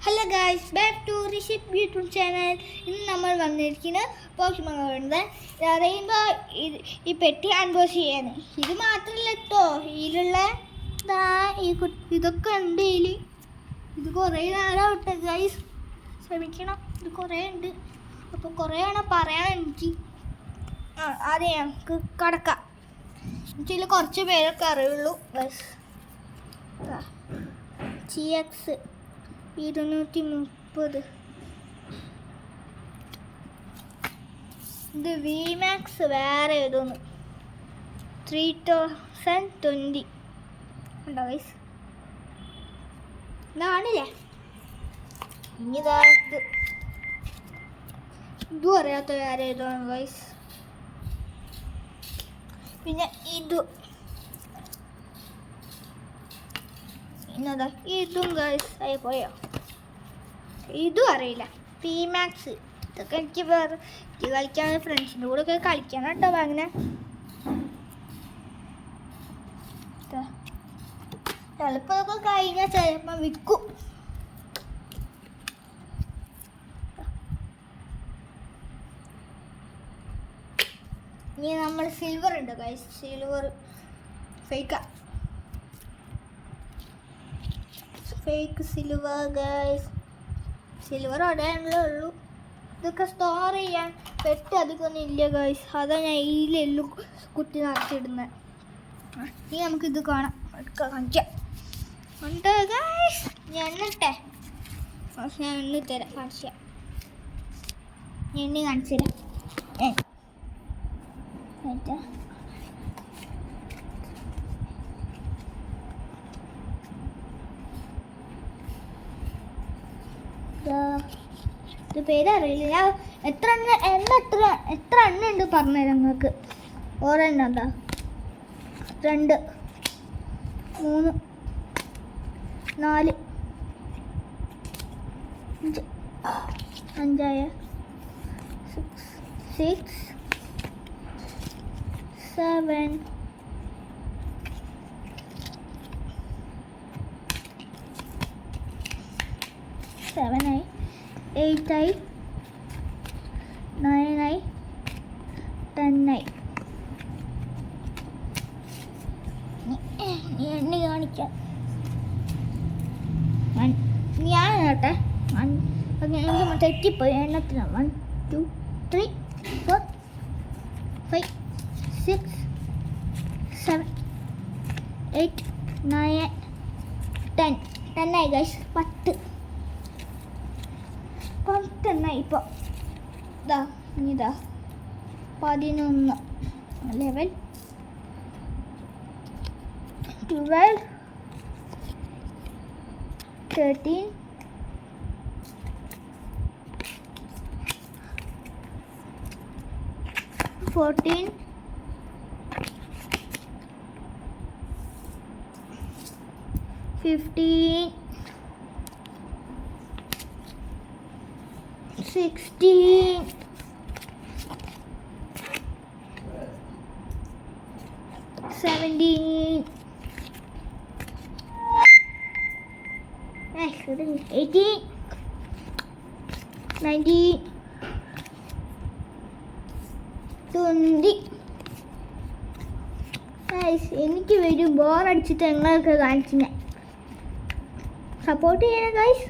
Hello guys, back to Rishipp YouTube channel. ഇന്ന് നമ്മൾ വന്നിരിക്കുന്നത് പോക്കിമോണിൻ്റെ റെയിൻബോ ഈ പെട്ടി അൺബോക്സ് ചെയ്യാൻ. ഇത് മാത്രമല്ല കേട്ടോ, ഇതിലുള്ള ഇതൊക്കെ ഉണ്ട്. ഇത് കുറേ നാളാവട്ടെ ഗായ്സ്, ശ്രമിക്കണം. ഇത് കുറേ ഉണ്ട്, അപ്പോൾ കുറേയാണ് പറയാൻ എനിക്ക്. ആദ്യം ഞങ്ങൾക്ക് കടക്കാം. ഇതിൽ കുറച്ച് പേരൊക്കെ അറിയുള്ളൂ. Bus GX 230. ഇത് VMAX വേറെ ഏതൊന്ന് 3020 ഉണ്ടോ ഗൈസ്? ഇതാണില്ലേ? ഇനിതാ ഇതും അറിയാത്ത വേറെ ഏതാണ് ഗൈസ്. പിന്നെ ഇന്നതാ ഇതും ഗൈസ് ആയി പോയോ? ഇതും അറിയില്ല. VMAX ഇതൊക്കെ എനിക്ക് വേറെ കളിക്കാൻ ഫ്രണ്ട്സിൻ്റെ കൂടെ ഒക്കെ കളിക്കണം കേട്ടോ. അങ്ങനെ ചിലപ്പോൾ കഴിഞ്ഞാൽ ചിലപ്പോൾ വിൽക്കും. ഇനി നമ്മൾ സിൽവർ ഉണ്ട് guys. Silver fake silver guys. Silver അടയാണല്ലേ ഉള്ളൂ. ഇതൊക്കെ സ്റ്റോർ ചെയ്യാൻ പെട്ട് അധികമൊന്നും ഇല്ല ഗൈസ്. അതാണ് ഞാൻ ഇതിലെല്ലാം കുത്തി നിറച്ചിടുന്നത്. ഇനി നമുക്കിത് കാണിക്കാം. ഉണ്ട് ഗൈസ്. ഞാൻ എണ്ണട്ടെ? ഞാൻ എണ്ണി തരാം, കാണിച്ചു തരാം. എണ്ണി കാണിച്ചു തരാം. ഇത് പേരറിയില്ല. ഞാൻ എത്ര എണ്ണ ഉണ്ട് പറഞ്ഞുതരാം നിങ്ങൾക്ക്. ഒരെണ്ണം എന്താ 2 3 4 5 6 7 7 8 9 10 എണ്ണി കാണിക്കാം. ഞാൻ കേട്ടെ എനിക്ക് തെറ്റിപ്പോയി എണ്ണത്തിന്. 1 2 3 4 5 6 7 8 9 10 ആയി ഗൈസ്. 10 ഇപ്പോൾ ഇതാ 11 11 12 13 14 15 16 17 18 19 20. എനിക്ക് വരും ബോറടിച്ചിട്ട് ഞങ്ങളൊക്കെ കാണിച്ചു. ഞാൻ സപ്പോർട്ട് ചെയ്യണം ഗൈസ്.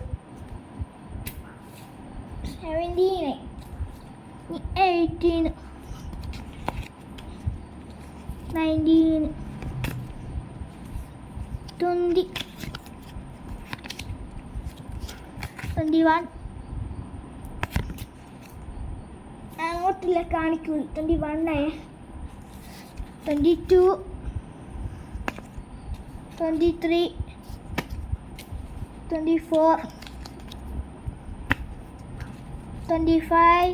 17 18 19 20 21 അങ്ങോട്ടില്ല കാണിക്കൂ. 21 22 23 24 25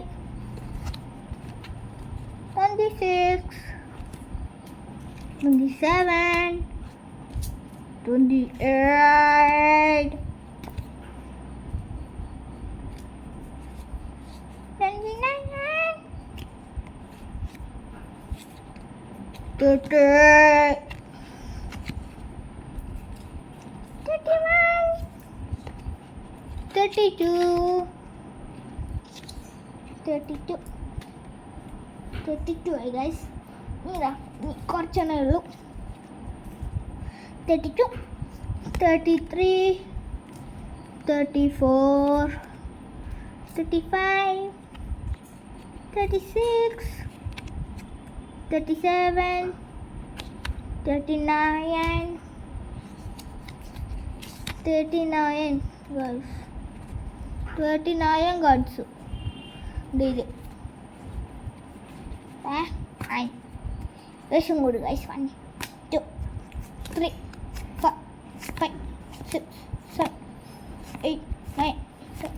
26 27 28 29 30 31 32 ആയി ഗൈസ്. ഇതാ കുറച്ചെണ്ണേ ഉള്ളൂ. 32 33 34 35 36 37 39 ഗൈസ്. 39 ഗഡ്സ് ഇത് വിഷം കൂടി ഗൈസ്. 1 2 3 4 5 6 7 8 9 10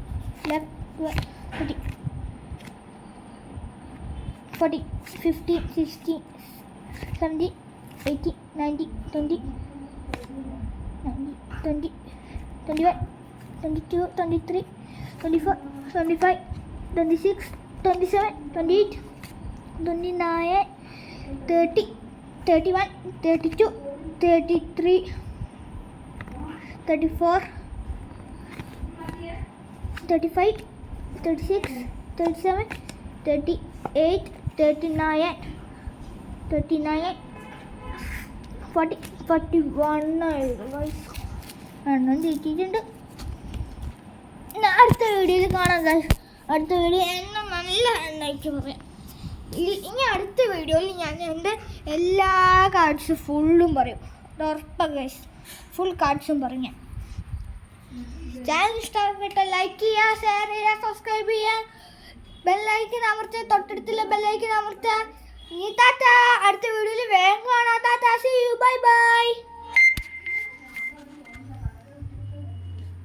11 12 13 14 15 16 17 18 19 20 21 22 23 24 25 26 27 28 29 30 31 32 33 34 35 36 37 38 39 40 41 എണ്ണം തീറ്റിട്ടുണ്ട്. അടുത്ത വീഡിയോയിൽ കാണാം ഗൈസ്. അടുത്ത വീഡിയോ എണ്ണം നല്ല എണ്ണയ്ക്ക് പറയാം. ഇനി അടുത്ത വീഡിയോയിൽ ഞാൻ എൻ്റെ എല്ലാ കാർഡ്സും ഫുള്ളും പറയും. ഉറപ്പാണ് ഗൈസ്, ഫുൾ കാർഡ്സും പറയും ഞാൻ. ചാനൽ ഇഷ്ടപ്പെട്ട ലൈക്ക് ചെയ്യുക, ഷെയർ ചെയ്യുക, സബ്സ്ക്രൈബ് ചെയ്യുക, ബെല്ലൈക്കൻ അമർത്തുക, തൊട്ടടുത്തുള്ള ബെല്ലൈക്കൻ അമർത്തുക. ഇനി താത്ത അടുത്ത വീഡിയോയിൽ വേഗം കാണാം. താത്ത, സീ യു, ബൈ ബൈ.